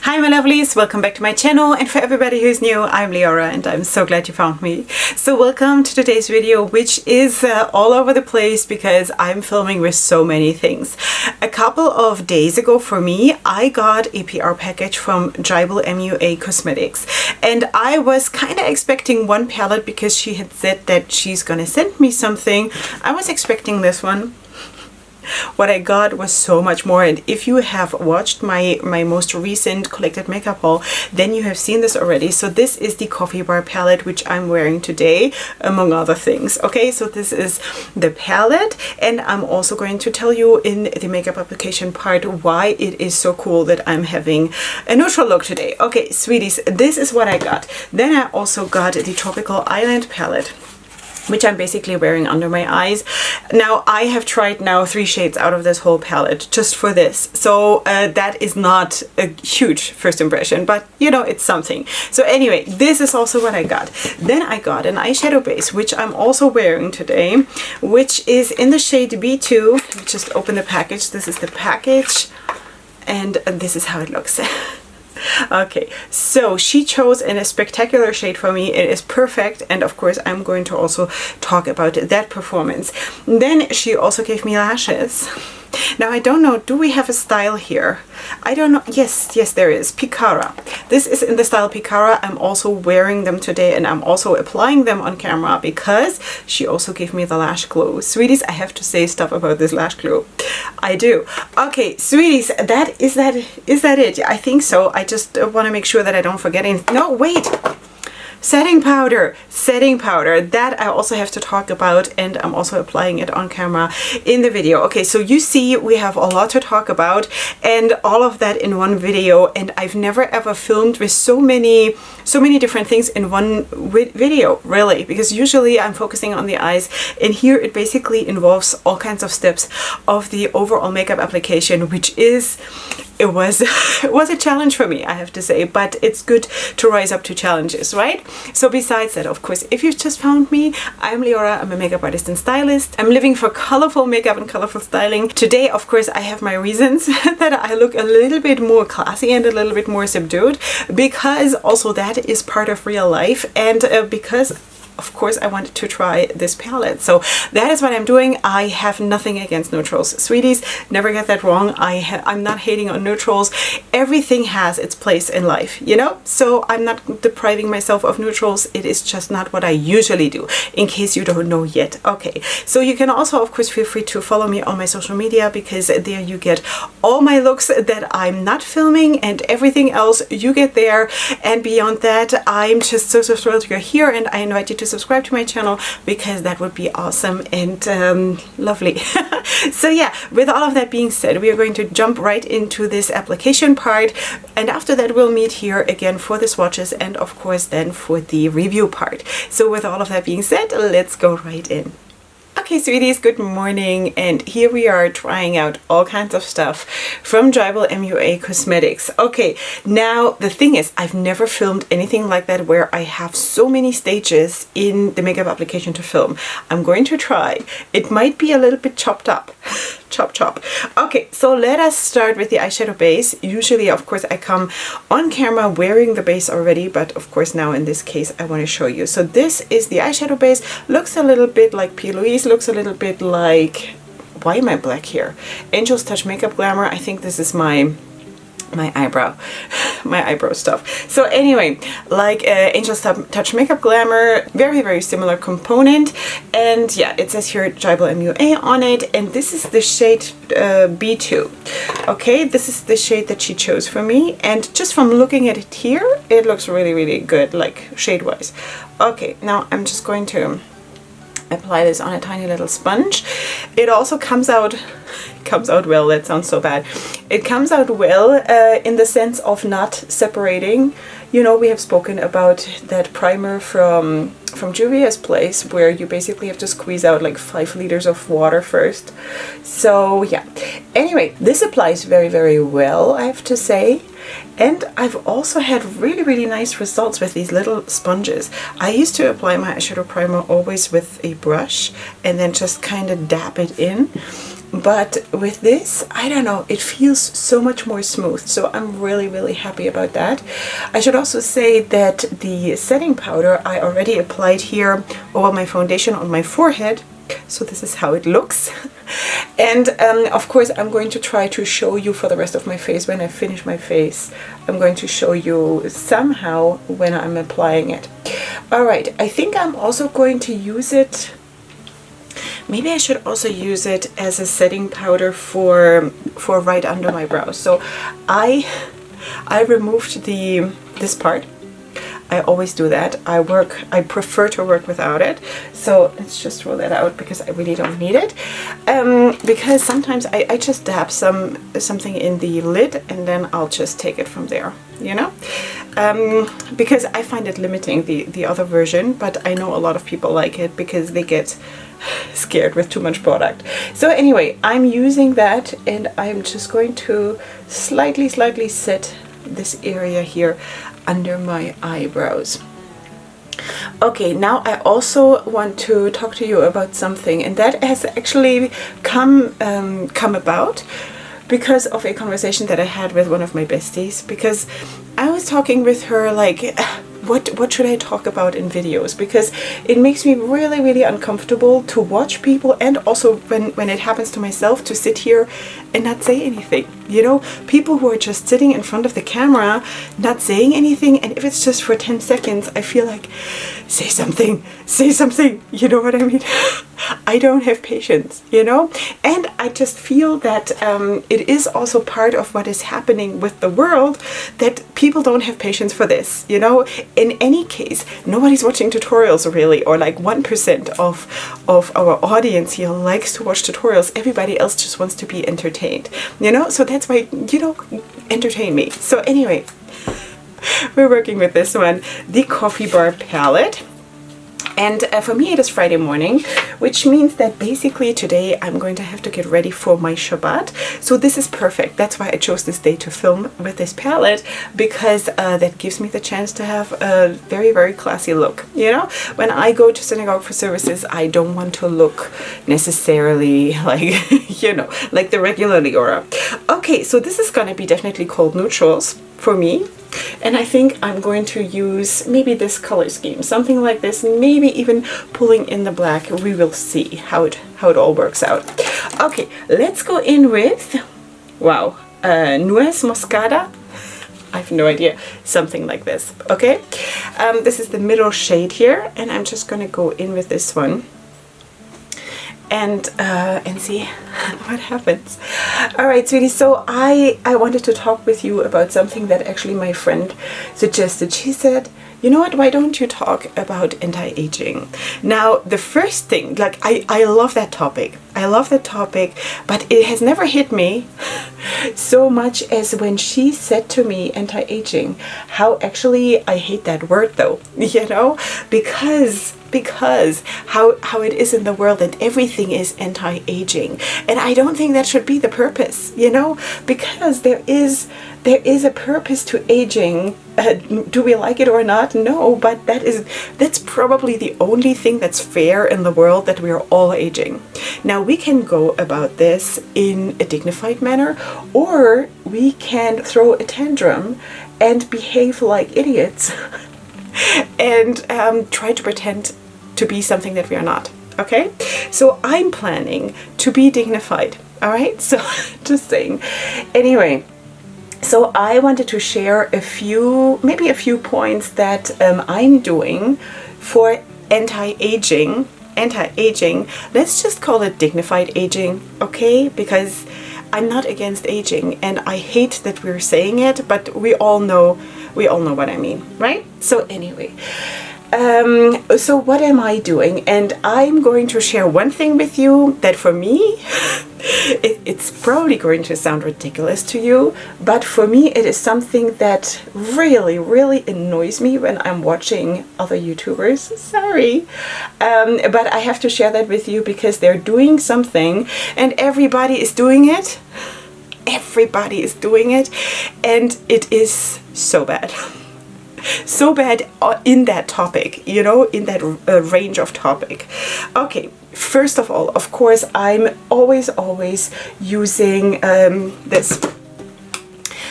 Hi my lovelies, welcome back to my channel, and for everybody who's new, I'm Leorah and I'm so glad you found me. So welcome to today's video, which is all over the place because I'm filming with so many things. A couple of days ago for me, I got a PR package from Jybel MUA Cosmetics, and I was kind of expecting one palette because she had said that she's gonna send me something. I was expecting this one. What I got was so much more, and if you have watched my most recent collected makeup haul, then you have seen this already. So this is the Coffee Bar palette, which I'm wearing today, among other things. Okay, so this is the palette, and I'm also going to tell you in the makeup application part why it is so cool that I'm having a neutral look today. Okay, sweeties, this is what I got. Then I also got the Tropical Island palette, which I'm basically wearing under my eyes. Now, I have tried now 3 shades out of this whole palette just for this. So that is not a huge first impression, but you know, it's something. So anyway, this is also what I got. Then I got an eyeshadow base, which I'm also wearing today, which is in the shade B2. Let me just open the package. This is the package, and this is how it looks. Okay, so she chose in a spectacular shade for me. It is perfect, and of course I'm going to also talk about that performance. Then she also gave me lashes. Now I don't know, do we have a style here? I don't know. Yes, there is. Picara. This is in the style Picara. I'm also wearing them today, and I'm also applying them on camera because she also gave me the Lash Glue. Sweeties, I have to say stuff about this Lash Glue. I do. Okay, sweeties, is that it? I think so. I just want to make sure that I don't forget anything. No, wait. Setting powder, that I also have to talk about, and I'm also applying it on camera in the video. Okay, so you see we have a lot to talk about, and all of that in one video, and I've never ever filmed with so many different things in one video, really, because usually I'm focusing on the eyes, and here it basically involves all kinds of steps of the overall makeup application, which is it was a challenge for me, I have to say, but it's good to rise up to challenges, right? So besides that, of course, if you've just found me, I'm Leorah. I'm a makeup artist and stylist. I'm living for colorful makeup and colorful styling. Today, of course, I have my reasons that I look a little bit more classy and a little bit more subdued, because also that is part of real life, and because of course I wanted to try this palette. So that is what I'm doing. I have nothing against neutrals, sweeties, never get that wrong. I'm not hating on neutrals. Everything has its place in life, you know, so I'm not depriving myself of neutrals. It is just not what I usually do, in case you don't know yet. Okay, so you can also of course feel free to follow me on my social media, because there you get all my looks that I'm not filming, and everything else you get there. And beyond that, I'm just so thrilled you're here, and I invite you to subscribe to my channel, because that would be awesome and lovely. So yeah, with all of that being said, we are going to jump right into this application part, and after that we'll meet here again for the swatches, and of course then for the review part. So with all of that being said, let's go right in. Okay, sweeties, good morning, and here we are trying out all kinds of stuff from Jybel MUA Cosmetics. Okay, now the thing is, I've never filmed anything like that where I have so many stages in the makeup application to film. I'm going to try. It might be a little bit chopped up. Chop. Okay, so let us start with the eyeshadow base. Usually, of course, I come on camera wearing the base already, but of course now in this case I want to show you. So this is the eyeshadow base. Looks a little bit like P. Louise, looks a little bit like, why am I black here? Angel's Touch Makeup Glamour. I think this is my eyebrow stuff. So anyway, like Angel's Touch Makeup Glamour, very similar component, and yeah, it says here Jybel MUA on it, and this is the shade B2. Okay, this is the shade that she chose for me, and just from looking at it here, it looks really good, like shade wise. Okay, now I'm just going to apply this on a tiny little sponge. It also comes out well. That sounds so bad. It comes out well in the sense of not separating. You know, we have spoken about that primer from Juvia's Place, where you basically have to squeeze out like 5 liters of water first. So yeah, anyway, this applies very well, I have to say. And I've also had really nice results with these little sponges. I used to apply my eyeshadow primer always with a brush and then just kind of dab it in. but with this, I don't know, it feels so much more smooth. So I'm really, really happy about that. I should also say that the setting powder I already applied here over my foundation on my forehead. So this is how it looks. And of course, I'm going to try to show you for the rest of my face when I finish my face. I'm going to show you somehow when I'm applying it. All right, I think I'm also going to use it. Maybe I should also use it as a setting powder for right under my brows. So I removed this part. I always do that. I prefer to work without it. So let's just roll that out because I really don't need it. Because sometimes I just dab something in the lid and then I'll just take it from there, you know? Because I find it limiting, the other version, but I know a lot of people like it because they get scared with too much product. So anyway, I'm using that and I'm just going to slightly set this area here under my eyebrows. Okay, now I also want to talk to you about something, and that has actually come about because of a conversation that I had with one of my besties, because I was talking with her like, what should I talk about in videos, because it makes me really, really uncomfortable to watch people, and also when it happens to myself, to sit here and not say anything, you know, people who are just sitting in front of the camera not saying anything, and if it's just for 10 seconds I feel like, say something, you know what I mean? I don't have patience, you know, and I just feel that it is also part of what is happening with the world, that people don't have patience for this, you know. In any case, nobody's watching tutorials really, or like 1% of our audience here likes to watch tutorials. Everybody else just wants to be entertained, you know, so that's why, you know, entertain me. So anyway, we're working with this one, the Coffee Bar palette. And for me it is Friday morning, which means that basically today I'm going to have to get ready for my Shabbat. So this is perfect. That's why I chose this day to film with this palette, because that gives me the chance to have a very, very classy look. You know, when I go to synagogue for services, I don't want to look necessarily like, you know, like the regular Leorah. Okay, so this is going to be definitely cold neutrals for me. And I think I'm going to use maybe this color scheme, something like this, maybe even pulling in the black. We will see how it all works out. Okay, let's go in with, wow, Nuez Moscada. I have no idea, something like this. Okay, this is the middle shade here, and I'm just going to go in with this one. And see what happens. All right, sweetie, so I wanted to talk with you about something that actually my friend suggested. She said, you know what, why don't you talk about anti-aging? Now, the first thing, like, I love that topic. I love that topic, but it has never hit me so much as when she said to me anti-aging. How actually I hate that word though, you know, because how it is in the world that everything is anti-aging, and I don't think that should be the purpose, you know, because there is a purpose to aging. Do we like it or not? No, but that's probably the only thing that's fair in the world, that we are all aging. Now we can go about this in a dignified manner, or we can throw a tantrum and behave like idiots and try to pretend to be something that we are not. Okay, so I'm planning to be dignified. All right, so just saying. Anyway, so I wanted to share maybe a few points that I'm doing for anti-aging. Let's just call it dignified aging, okay? Because I'm not against aging, and I hate that we're saying it, but we all know what I mean, right? So anyway, so what am I doing? And I'm going to share one thing with you that for me, it's probably going to sound ridiculous to you, but for me it is something that really, really annoys me when I'm watching other YouTubers. Sorry, but I have to share that with you because they're doing something and everybody is doing it. Everybody is doing it, and it is so bad. So bad in that topic, you know, in that range of topic. Okay, first of all, of course, I'm always using this.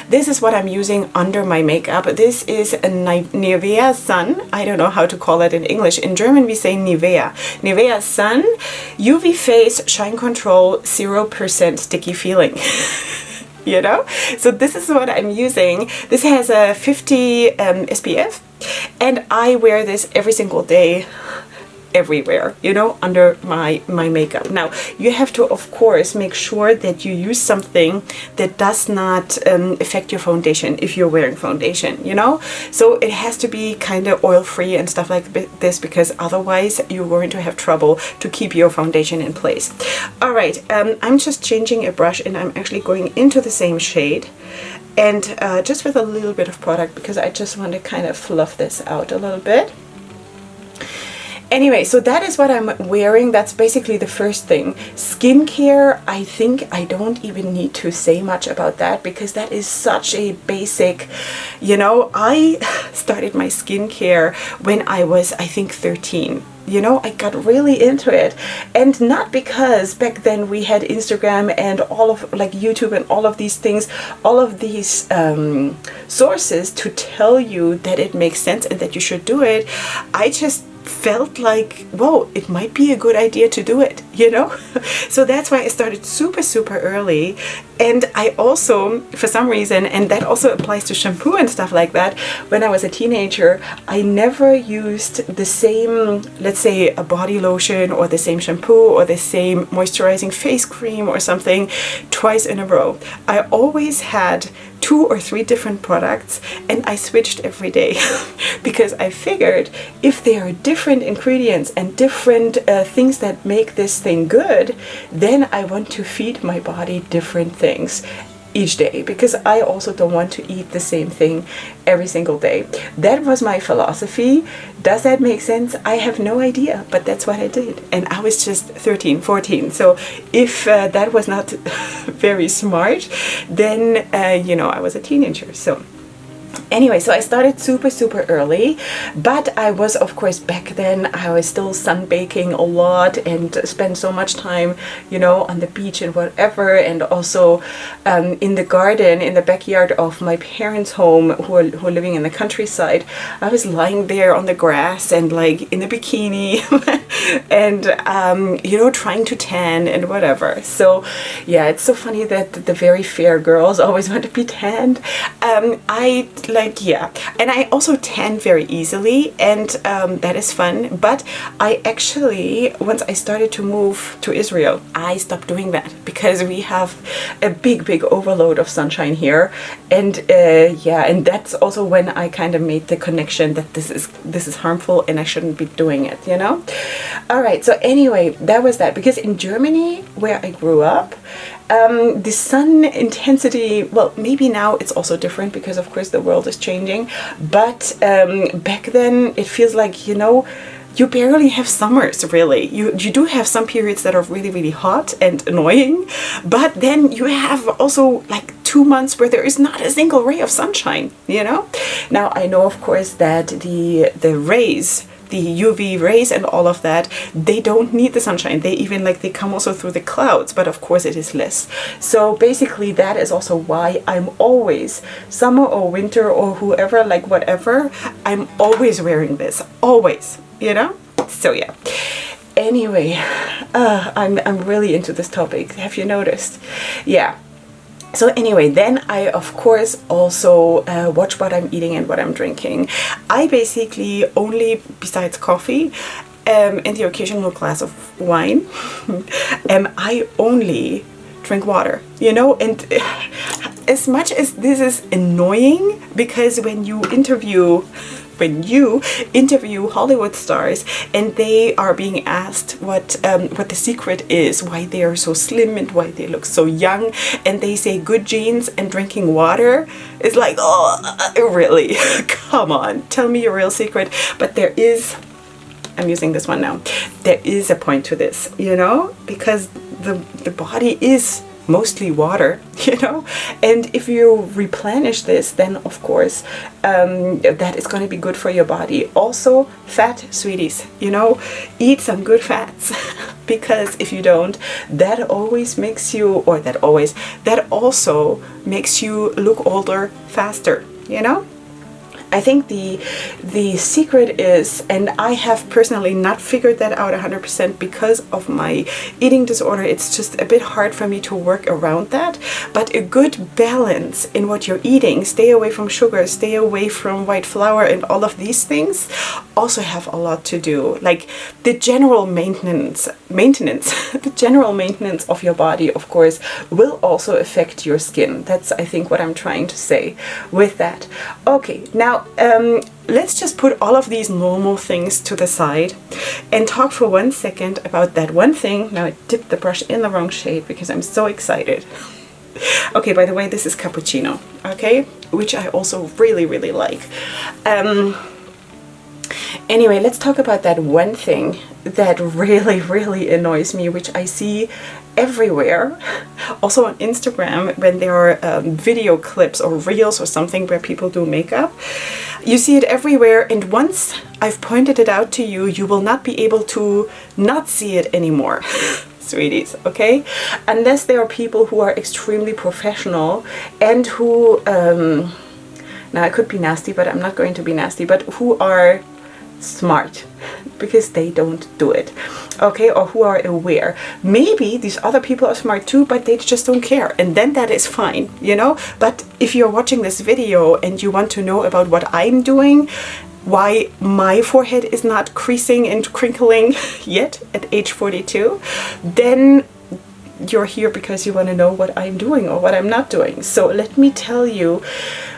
This is what I'm using under my makeup. This is a Nivea Sun. I don't know how to call it in English. In German we say Nivea. Nivea Sun UV Face Shine Control 0% Sticky Feeling. You know? So this is what I'm using. This has a 50 SPF, and I wear this every single day, everywhere, you know, under my makeup. Now you have to of course make sure that you use something that does not affect your foundation if you're wearing foundation, you know. So it has to be kind of oil free and stuff like this, because otherwise you're going to have trouble to keep your foundation in place. All right, I'm just changing a brush, and I'm actually going into the same shade, and just with a little bit of product, because I just want to kind of fluff this out a little bit. Anyway, so that is what I'm wearing. That's basically the first thing. Skincare, I think I don't even need to say much about that, because that is such a basic, you know. I started my skincare when I was, I think, 13. You know, I got really into it, and not because back then we had Instagram and all of like YouTube and all of these things, all of these sources to tell you that it makes sense and that you should do it. I just felt like, whoa, it might be a good idea to do it, you know. So that's why I started super early. And I also, for some reason, and that also applies to shampoo and stuff like that, when I was a teenager, I never used the same, let's say, a body lotion or the same shampoo or the same moisturizing face cream or something twice in a row. I always had 2 or 3 different products, and I switched every day because I figured if there are different ingredients and different things that make this thing good, then I want to feed my body different things each day, because I also don't want to eat the same thing every single day. That was my philosophy. Does that make sense? I have no idea, but that's what I did. And I was just 13, 14. So if that was not very smart, then, you know, I was a teenager. So anyway, so I started super early, but I was, of course, back then I was still sunbaking a lot and spent so much time, you know, on the beach and whatever, and also in the garden in the backyard of my parents' home, who are living in the countryside. I was lying there on the grass and like in a bikini and you know, trying to tan and whatever. So yeah, it's so funny that the very fair girls always want to be tanned. Yeah, and I also tan very easily, and that is fun. But I actually, once I started to move to Israel, I stopped doing that because we have a big overload of sunshine here, and yeah, and that's also when I kind of made the connection that this is harmful and I shouldn't be doing it, you know. All right, so anyway, that was that. Because in Germany, where I grew up, the sun intensity, well, maybe now it's also different because of course the world is changing, but back then it feels like, you know, you barely have summers, really. You do have some periods that are really hot and annoying, but then you have also like 2 months where there is not a single ray of sunshine, you know. Now I know, of course, that the rays, the UV rays and all of that, they don't need the sunshine. They even like, they come also through the clouds, but of course it is less. So basically that is also why I'm always, summer or winter or whoever, like whatever, I'm always wearing this, always, you know. So yeah, anyway, I'm really into this topic, have you noticed? Yeah. So anyway, then I of course also watch what I'm eating and what I'm drinking. I basically only, besides coffee and the occasional glass of wine, I only drink water, you know. And as much as this is annoying, because when you interview Hollywood stars and they are being asked what the secret is, why they are so slim and why they look so young, and they say good genes and drinking water, it's like, oh, really? Come on, tell me your real secret. But there is, I'm using this one now, there is a point to this, you know, because the body is mostly water, you know, and if you replenish this, then of course that is going to be good for your body. Also, fat, sweeties, you know, eat some good fats because if you don't, that always makes you, or that also makes you look older faster, you know. I think the secret is, and I have personally not figured that out 100% because of my eating disorder. It's just a bit hard for me to work around that. But a good balance in what you're eating, stay away from sugar, stay away from white flour, and all of these things also have a lot to do. Like the general maintenance, the general maintenance of your body, of course, will also affect your skin. That's, I think, what I'm trying to say with that. Okay, now let's just put all of these normal things to the side and talk for 1 second about that one thing. Now I dipped the brush in the wrong shade because I'm so excited. Okay, by the way, this is cappuccino, okay, which I also really, really like. Anyway, let's talk about that one thing that really, really annoys me, which I see everywhere. Also on Instagram, when there are video clips or reels or something where people do makeup, you see it everywhere. And once I've pointed it out to you, you will not be able to not see it anymore. Sweeties, okay? Unless there are people who are extremely professional and who, now I could be nasty, but I'm not going to be nasty, but who are smart because they don't do it, okay, or who are aware. Maybe these other people are smart too, but they just don't care, and then that is fine, you know. But if you're watching this video and you want to know about what I'm doing, why my forehead is not creasing and crinkling yet at age 42, then you're here because you want to know what I'm doing or what I'm not doing. So let me tell you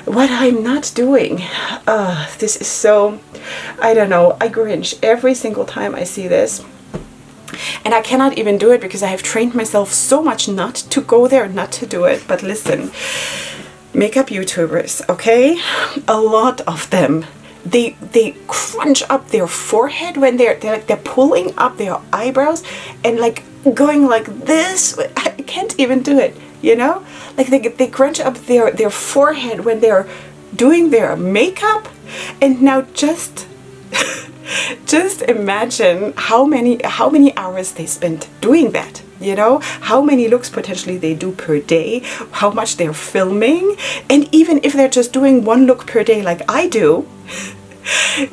what I'm not doing. This is so, I don't know, I cringe every single time I see this. And I cannot even do it because I have trained myself so much not to go there, not to do it. But listen, makeup YouTubers, okay? A lot of them, they crunch up their forehead when they're pulling up their eyebrows and like going like this. I can't even do it, you know? Like they crunch up their forehead when they're doing their makeup. And now just imagine how many hours they spent doing that, you know, how many looks potentially they do per day, how much they're filming. And even if they're just doing one look per day like I do,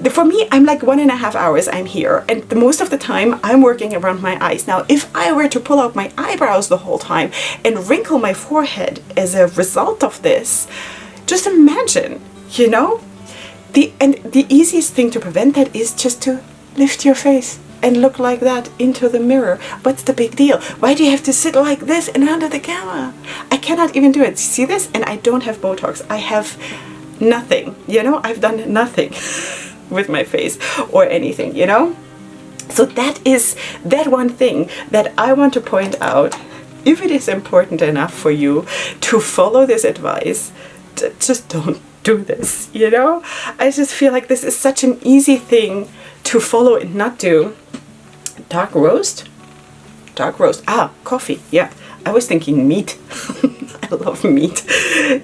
for me, I'm like 1.5 hours I'm here, and the most of the time I'm working around my eyes. Now, if I were to pull out my eyebrows the whole time and wrinkle my forehead as a result of this, just imagine, you know? The easiest thing to prevent that is just to lift your face and look like that into the mirror. What's the big deal? Why do you have to sit like this and under the camera? I cannot even do it. See this? And I don't have Botox. I have nothing, you know? I've done nothing with my face or anything, you know? So that is that one thing that I want to point out. If it is important enough for you to follow this advice, just don't do this, you know? I just feel like this is such an easy thing to follow and not do. Dark roast? Dark roast. Ah, coffee. Yeah, I was thinking meat. I love meat.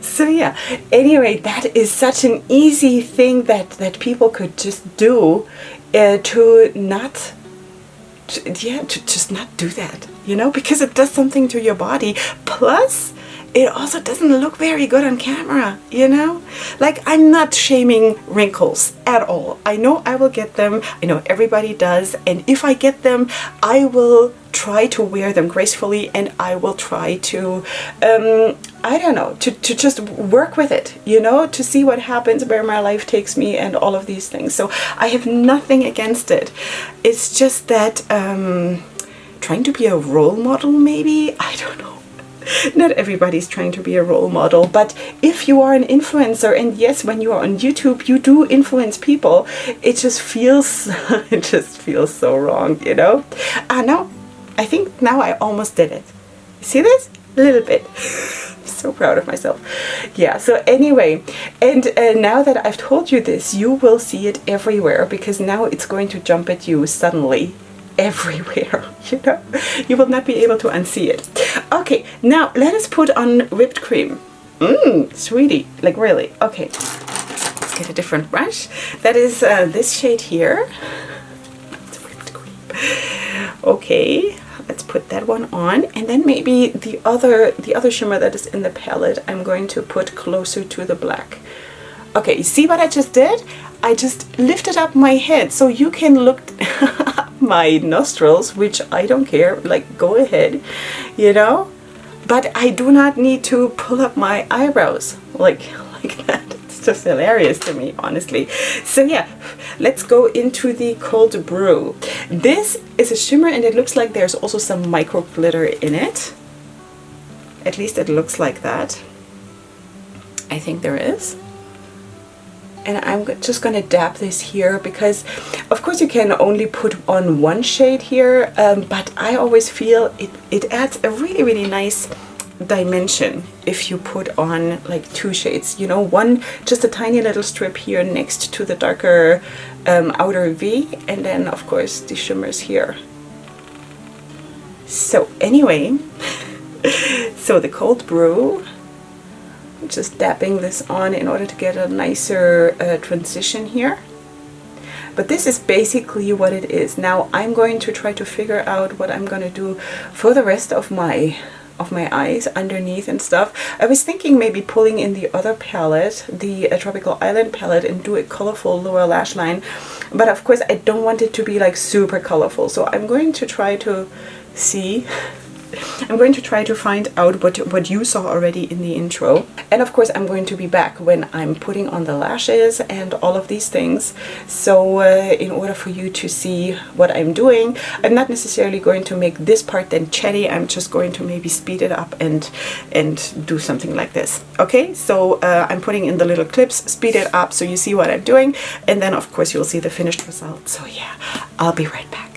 So yeah, anyway, that is such an easy thing that people could just do to just not do that, you know, because it does something to your body. Plus, it also doesn't look very good on camera, you know? Like, I'm not shaming wrinkles at all. I know I will get them. I know everybody does. And if I get them, I will try to wear them gracefully, and I will try to, I don't know, to just work with it, you know, to see what happens, where my life takes me, and all of these things. So I have nothing against it. It's just that trying to be a role model, maybe? I don't know. Not everybody's trying to be a role model, but if you are an influencer, and yes, when you are on YouTube, you do influence people, it just feels so wrong, you know? No, I think now I almost did it. See this? A little bit. So proud of myself. Yeah, so anyway, and now that I've told you this, you will see it everywhere, because now it's going to jump at you suddenly everywhere, you know. You will not be able to unsee it. Okay, now let us put on whipped cream. Sweetie, like really. Okay, let's get a different brush. That is this shade here. It's whipped cream. Okay, let's put that one on, and then maybe the other shimmer that is in the palette I'm going to put closer to the black. Okay, you see what I just did? I just lifted up my head so you can look my nostrils, which I don't care, like go ahead, you know, but I do not need to pull up my eyebrows like that. It's just hilarious to me, honestly. So yeah, let's go into the Cold Brew. This is a shimmer and it looks like there's also some micro glitter in it. At least it looks like that. I think there is. And I'm just going to dab this here because of course you can only put on one shade here, but I always feel it adds a really, really nice dimension if you put on like two shades, you know, one just a tiny little strip here next to the darker outer V, and then of course the shimmers here. So anyway, so the Cold Brew, just dabbing this on in order to get a nicer transition here. But this is basically what it is. Now I'm going to try to figure out what I'm going to do for the rest of my eyes underneath and stuff. I was thinking maybe pulling in the other palette, the Tropical Island palette, and do a colorful lower lash line. But of course I don't want it to be like super colorful. So I'm going to try to see. I'm going to try to find out what you saw already in the intro. And of course I'm going to be back when I'm putting on the lashes and all of these things. So in order for you to see what I'm doing, I'm not necessarily going to make this part then chatty. I'm just going to maybe speed it up and do something like this. Okay, so I'm putting in the little clips, speed it up so you see what I'm doing, and then of course you'll see the finished result. So yeah, I'll be right back.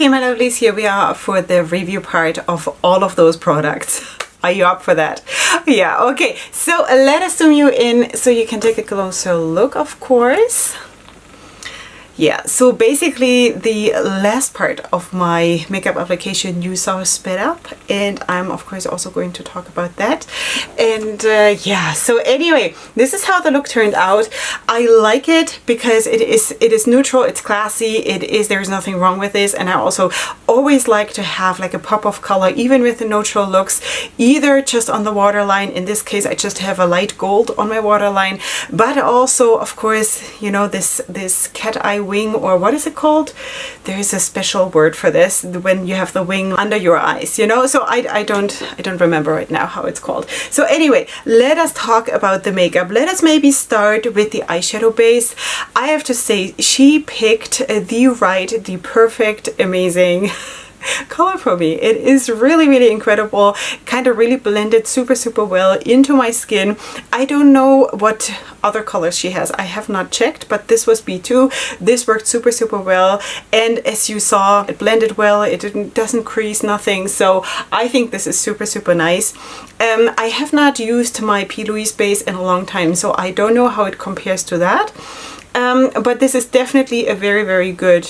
Okay, my lovelies, here we are for the review part of all of those products. Are you up for that? Yeah, okay. So let us zoom you in so you can take a closer look, of course. Yeah, so basically the last part of my makeup application you saw sped up, and I'm of course also going to talk about that. And yeah, so anyway, this is how the look turned out. I like it because it is neutral, it's classy, there's nothing wrong with this, and I also always like to have like a pop of color even with the neutral looks, either just on the waterline. In this case I just have a light gold on my waterline, but also of course, you know, this cat eye wing, or what is it called? There is a special word for this when you have the wing under your eyes, you know. So I don't remember right now how it's called. So anyway, let us talk about the makeup. Let us maybe start with the eyeshadow base. I have to say, she picked the perfect, amazing color for me. It is really, really incredible. Kind of really blended super well into my skin. I don't know what other colors she has. I have not checked, but this was B2. This worked super well, and as you saw, it blended well. It doesn't crease, nothing. So I think this is super nice. I have not used my P. Louise base in a long time, so I don't know how it compares to that. But this is definitely a very good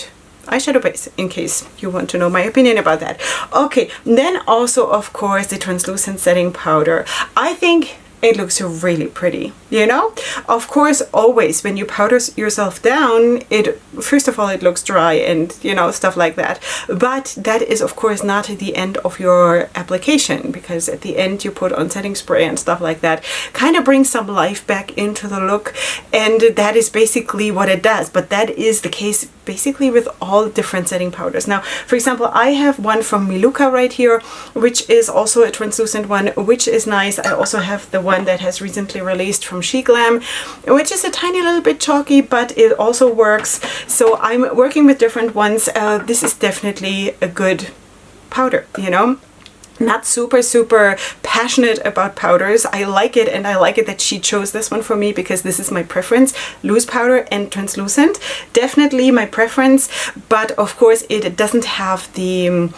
eyeshadow base, in case you want to know my opinion about that. Okay, then also, of course, the translucent setting powder. I think it looks really pretty, you know. Of course, always when you powder yourself down, first of all, it looks dry and, you know, stuff like that. But that is, of course, not the end of your application, because at the end you put on setting spray and stuff like that. Kind of brings some life back into the look, and that is basically what it does. But that is the case basically with all different setting powders. Now, for example, I have one from Miluka right here, which is also a translucent one, which is nice. I also have the one that has recently released from She Glam, which is a tiny little bit chalky, but it also works. So I'm working with different ones. This is definitely a good powder, you know. Not super passionate about powders. I like it, and I like it that she chose this one for me, because this is my preference, loose powder and translucent. Definitely my preference, but of course it doesn't have the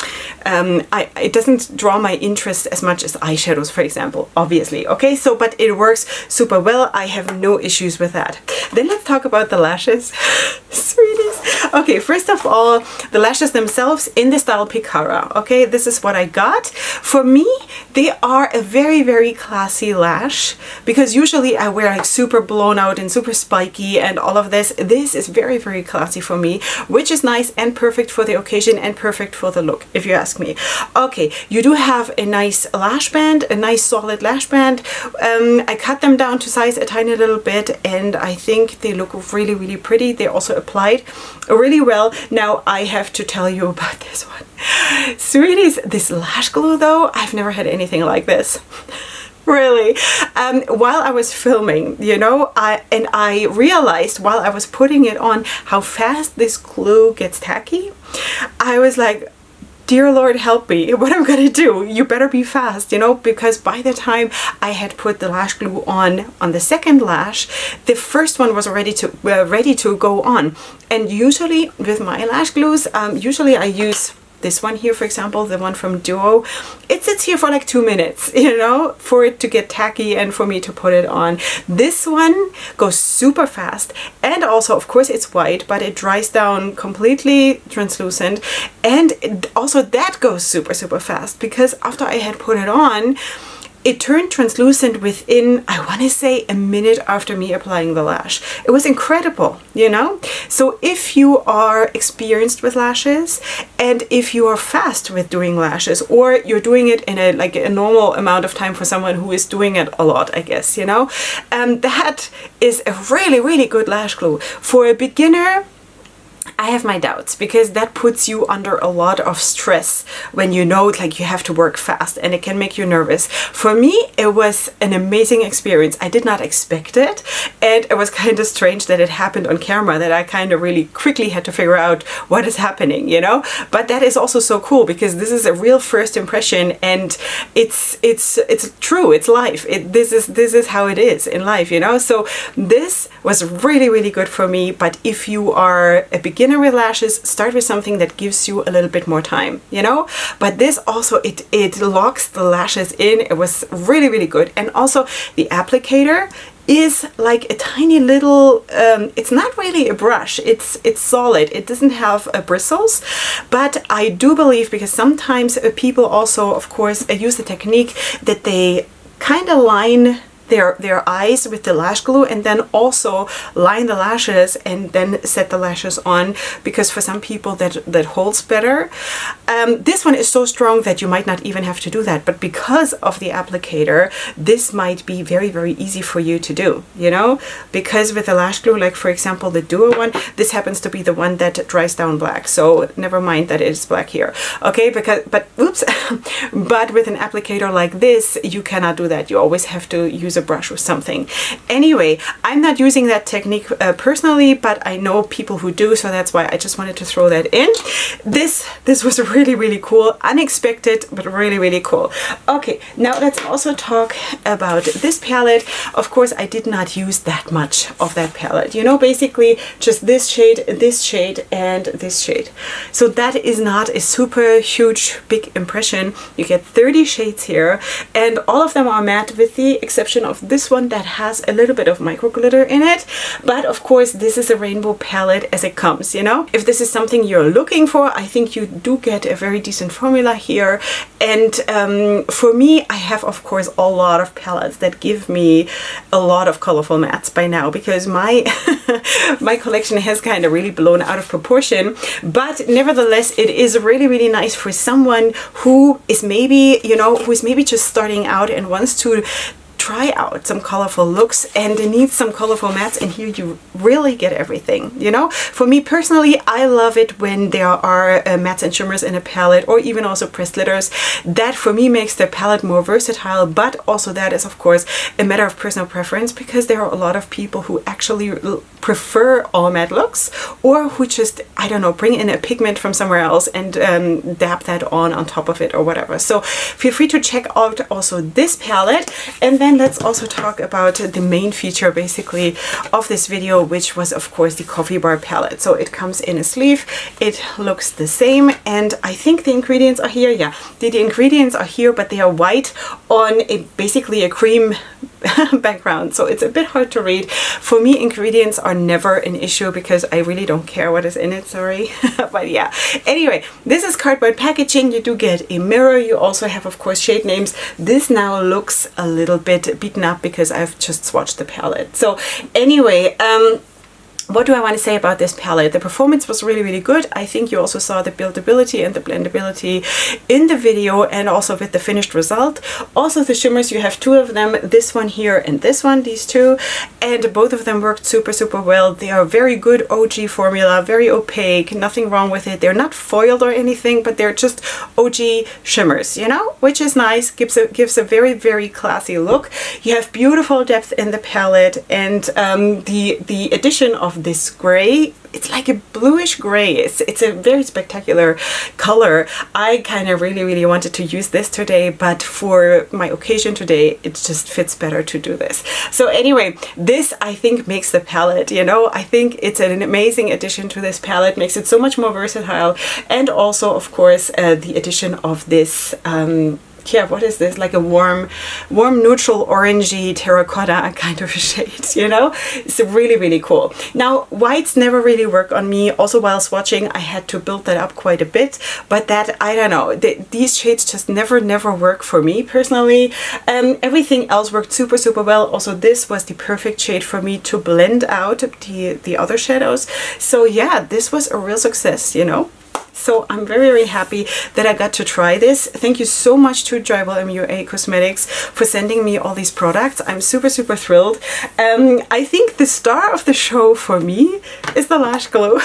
it doesn't draw my interest as much as eyeshadows, for example, obviously. Okay, so but it works super well. I have no issues with that. Then let's talk about the lashes. Sweeties. Okay, first of all, the lashes themselves in the style Picara. Okay, this is what I got. For me, they are a very classy lash, because usually I wear like super blown out and super spiky and all of this. This is very classy for me, which is nice and perfect for the occasion and perfect for the look, if you ask me. Okay, you do have a nice lash band, a nice solid lash band. I cut them down to size a tiny little bit, and I think they look really pretty. They also applied really well. Now I have to tell you about this one. Sweeties, this Lash Glue though, I've never had anything like this. Really. While I was filming, you know, I realized while I was putting it on how fast this glue gets tacky. I was like, dear Lord, help me, what am I gonna do? You better be fast, you know, because by the time I had put the lash glue on the second lash, the first one was ready to go on. And usually with my lash glues, usually I use this one here, for example, the one from Duo. It sits here for like 2 minutes, you know, for it to get tacky and for me to put it on. This one goes super fast, and also, of course, it's white, but it dries down completely translucent, and also that goes super fast, because after I had put it on, it turned translucent within, I want to say, a minute after me applying the lash. It was incredible, you know? So if you are experienced with lashes, and if you are fast with doing lashes, or you're doing it in a normal amount of time for someone who is doing it a lot, I guess, you know? That is a really good lash glue. For a beginner, I have my doubts, because that puts you under a lot of stress when you know, like, you have to work fast, and it can make you nervous. For me, it was an amazing experience. I did not expect it, and it was kind of strange that it happened on camera, that I kind of really quickly had to figure out what is happening, you know? But that is also so cool, because this is a real first impression, and it's true, it's life. This is how it is in life, you know? So this was really good for me. But if you are a beginner with lashes, start with something that gives you a little bit more time, you know? But this also, it locks the lashes in. It was really good. And also the applicator is like a tiny little, it's not really a brush, it's solid, it doesn't have bristles, but I do believe, because sometimes people also, of course, use the technique that they kind of line their eyes with the lash glue and then also line the lashes and then set the lashes on, because for some people that holds better. This one is so strong that you might not even have to do that, but because of the applicator, this might be very, very easy for you to do, you know, because with the lash glue, like for example the Duo one, this happens to be the one that dries down black, so never mind that it's black here, okay, but oops but with an applicator like this you cannot do that. You always have to use a brush or something. Anyway, I'm not using that technique personally, but I know people who do, so that's why I just wanted to throw that in. This was really, really cool, unexpected, but really, really cool. Okay, now let's also talk about this palette. Of course, I did not use that much of that palette, you know, basically just this shade, and this shade. So that is not a super huge big impression. You get 30 shades here, and all of them are matte with the exception of this one that has a little bit of micro glitter in it. But of course, this is a rainbow palette as it comes, you know. If this is something you're looking for, I think you do get a very decent formula here. And for me, I have of course a lot of palettes that give me a lot of colorful mattes by now, because my my collection has kind of really blown out of proportion. But nevertheless, it is really, really nice for someone who is maybe, you know, who is maybe just starting out and wants to try out some colorful looks and needs some colorful mattes, and here you really get everything, you know. For me personally, I love it when there are mattes and shimmers in a palette, or even also pressed glitters. That for me makes the palette more versatile, but also that is of course a matter of personal preference, because there are a lot of people who actually prefer all matte looks, or who just, I don't know, bring in a pigment from somewhere else and dab that on top of it or whatever. So feel free to check out also this palette. And then let's also talk about the main feature basically of this video, which was of course the coffee bar palette. So it comes in a sleeve, it looks the same, and I think the ingredients are here. Yeah, the ingredients are here, but they are white on basically a cream background, so it's a bit hard to read. For me, ingredients are never an issue because I really don't care what is in it, sorry. But yeah, anyway, this is cardboard packaging. You do get a mirror. You also have of course shade names. This now looks a little bit beaten up because I've just swatched the palette. So anyway, what do I want to say about this palette? The performance was really, really good. I think you also saw the buildability and the blendability in the video, and also with the finished result. Also the shimmers, you have two of them, this one here and this one, these two, and both of them worked super, super well. They are very good OG formula, very opaque, nothing wrong with it. They're not foiled or anything, but they're just OG shimmers, you know, which is nice, gives a very, very classy look. You have beautiful depth in the palette, and the addition of this gray, it's like a bluish gray. It's a very spectacular color. I kind of really, really wanted to use this today, but for my occasion today, it just fits better to do this. So anyway, this I think makes the palette, you know, I think it's an amazing addition to this palette, makes it so much more versatile. And also of course the addition of this yeah, what is this, like a warm neutral orangey terracotta kind of a shade, you know. It's really, really cool. Now whites never really work on me. Also while swatching I had to build that up quite a bit, but that, I don't know, these shades just never work for me personally. Everything else worked super, super well. Also this was the perfect shade for me to blend out the other shadows. So yeah, this was a real success, you know. So I'm very, very happy that I got to try this. Thank you so much to Jybel MUA Cosmetics for sending me all these products. I'm super, super thrilled. I think the star of the show for me is the Lash Glue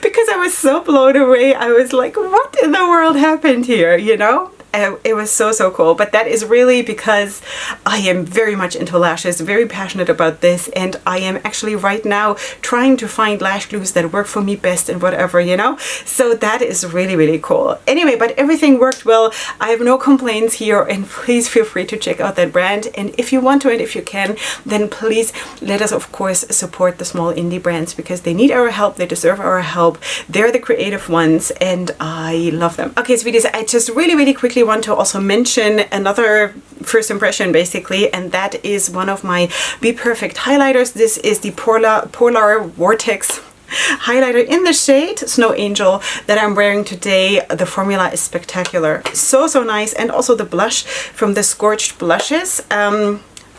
because I was so blown away. I was like, what in the world happened here, you know? It was so, so cool. But that is really because I am very much into lashes, very passionate about this, and I am actually right now trying to find lash glues that work for me best and whatever, you know. So that is really, really cool. Anyway, but everything worked well. I have no complaints here, and please feel free to check out that brand. And if you want to and if you can, then please let us of course support the small indie brands, because they need our help, they deserve our help. They're the creative ones and I love them. Okay, sweeties, I just really, really quickly want to also mention another first impression basically, and that is one of my Be Perfect highlighters. This is the Polar Vortex highlighter in the shade Snow Angel that I'm wearing today. The formula is spectacular, so, so nice. And also the blush from the Scorched Blushes.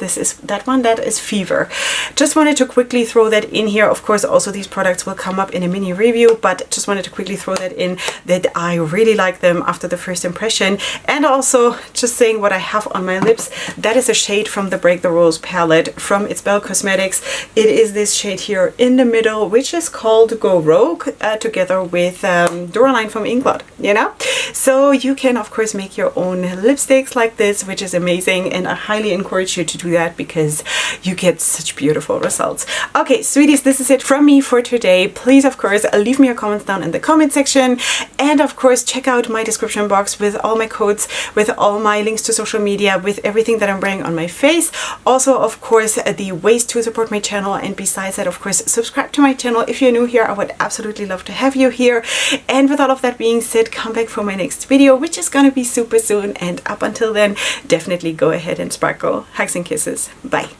this is that one, that is Fever. Just wanted to quickly throw that in here. Of course, also these products will come up in a mini review, but just wanted to quickly throw that in, that I really like them after the first impression. And also just saying what I have on my lips, that is a shade from the Break the Rules palette from Jybel Cosmetics. It is this shade here in the middle, which is called Go Rogue, together with Duraline from Inglot, you know? So you can of course make your own lipsticks like this, which is amazing, and I highly encourage you to do that because you get such beautiful results. Okay, sweeties, this is it from me for today. Please, of course, leave me your comments down in the comment section, and of course check out my description box with all my codes, with all my links to social media, with everything that I'm wearing on my face. Also, of course, the ways to support my channel, and besides that, of course, subscribe to my channel. If you're new here, I would absolutely love to have you here. And with all of that being said, come back for my next video, which is gonna be super soon, and up until then, definitely go ahead and sparkle. Hugs and kisses. Bye.